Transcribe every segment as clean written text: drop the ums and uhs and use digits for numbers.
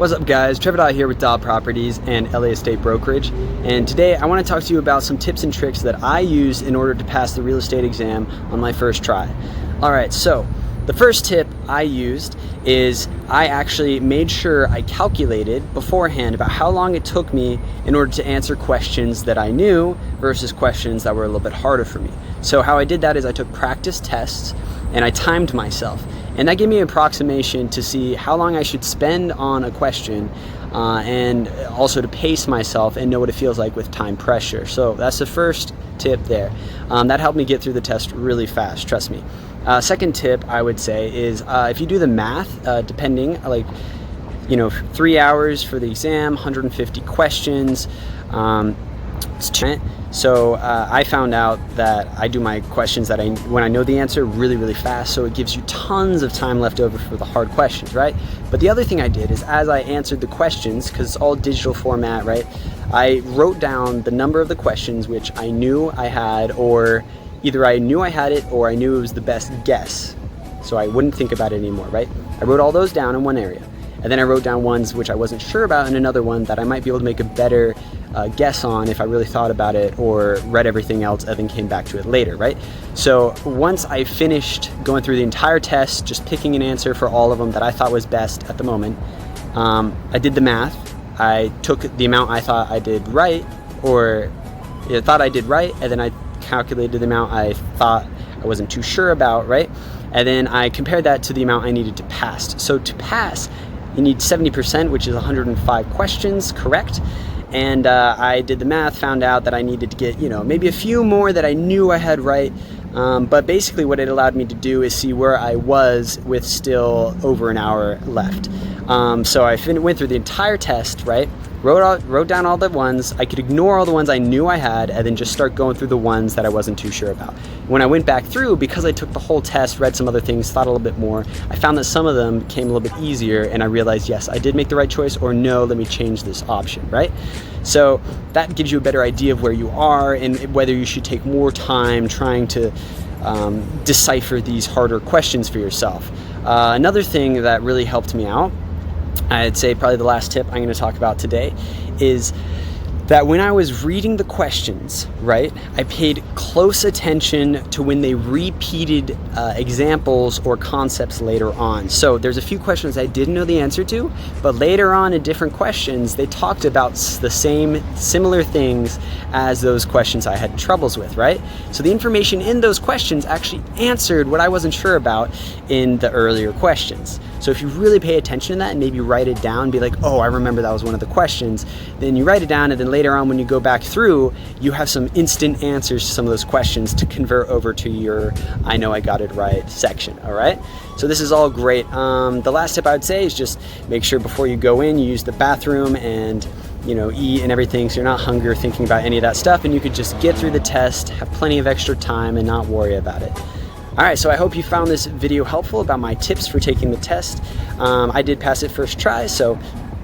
What's up guys, Trevor Daw here with Daw Properties and LA Estate Brokerage, and today I want to talk to you about some tips and tricks that I used in order to pass the real estate exam on my first try. Alright, so the first tip I used is I actually made sure I calculated beforehand about how long it took me in order to answer questions that I knew versus questions that were a little bit harder for me. So how I did that is I took practice tests and I timed myself. And that gave me an approximation to see how long I should spend on a question and also to pace myself and know what it feels like with time pressure. So that's the first tip there. That helped me get through the test really fast, trust me. Second tip I would say is if you do the math, depending, 3 hours for the exam, 150 questions, so I found out that I do my questions when I know the answer really fast, so it gives you tons of time left over for the hard questions, right? But the other thing I did is as I answered the questions, because it's all digital format, right, I wrote down the number of the questions which I knew I had, or either I knew I had it or I knew it was the best guess, so I wouldn't think about it anymore, right? I wrote all those down in one area, and then I wrote down ones which I wasn't sure about in another one that I might be able to make a better guess on if I really thought about it or read everything else and then came back to it later, right? So once I finished going through the entire test, just picking an answer for all of them that I thought was best at the moment, I did the math. I took the amount I thought I did right, and then I calculated the amount I thought I wasn't too sure about, right? And then I compared that to the amount I needed to pass. So to pass, you need 70%, which is 105 questions, correct? And I did the math, found out that I needed to get, maybe a few more that I knew I had right. But basically what it allowed me to do is see where I was with still over an hour left. So I went through the entire test, right? Wrote down all the ones. I could ignore all the ones I knew I had and then just start going through the ones that I wasn't too sure about. When I went back through, because I took the whole test, read some other things, thought a little bit more, I found that some of them came a little bit easier and I realized, yes, I did make the right choice, or no, let me change this option, right? So that gives you a better idea of where you are and whether you should take more time trying to decipher these harder questions for yourself. Another thing that really helped me out, I'd say probably the last tip I'm going to talk about today, is that when I was reading the questions, right, I paid close attention to when they repeated examples or concepts later on. So there's a few questions I didn't know the answer to, but later on in different questions, they talked about the similar things as those questions I had troubles with, right? So the information in those questions actually answered what I wasn't sure about in the earlier questions. So if you really pay attention to that and maybe write it down, be like, oh, I remember that was one of the questions, then you write it down, and then later on when you go back through, you have some instant answers to some of those questions to convert over to your I know I got it right section, all right? So this is all great. The last tip I would say is just make sure before you go in, you use the bathroom and eat and everything, so you're not hungry or thinking about any of that stuff, and you could just get through the test, have plenty of extra time, and not worry about it. Alright, so I hope you found this video helpful about my tips for taking the test. I did pass it first try, so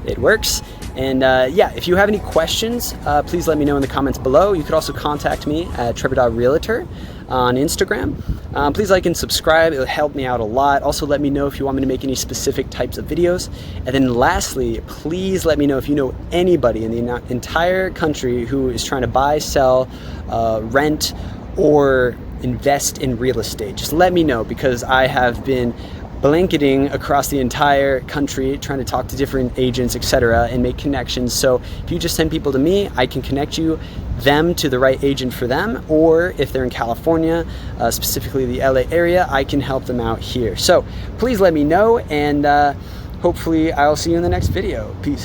it works. And yeah, if you have any questions, please let me know in the comments below. You could also contact me at Trevor Daw Realtor on Instagram. Please like and subscribe, it'll help me out a lot. Also let me know if you want me to make any specific types of videos. And then lastly, please let me know if you know anybody in the entire country who is trying to buy, sell, rent, or invest in real estate. Just let me know, because I have been blanketing across the entire country trying to talk to different agents, etc., and make connections. So if you just send people to me, I can connect them to the right agent for them, or if they're in California, specifically the LA area, I can help them out here. So please let me know, and hopefully I'll see you in the next video. Peace.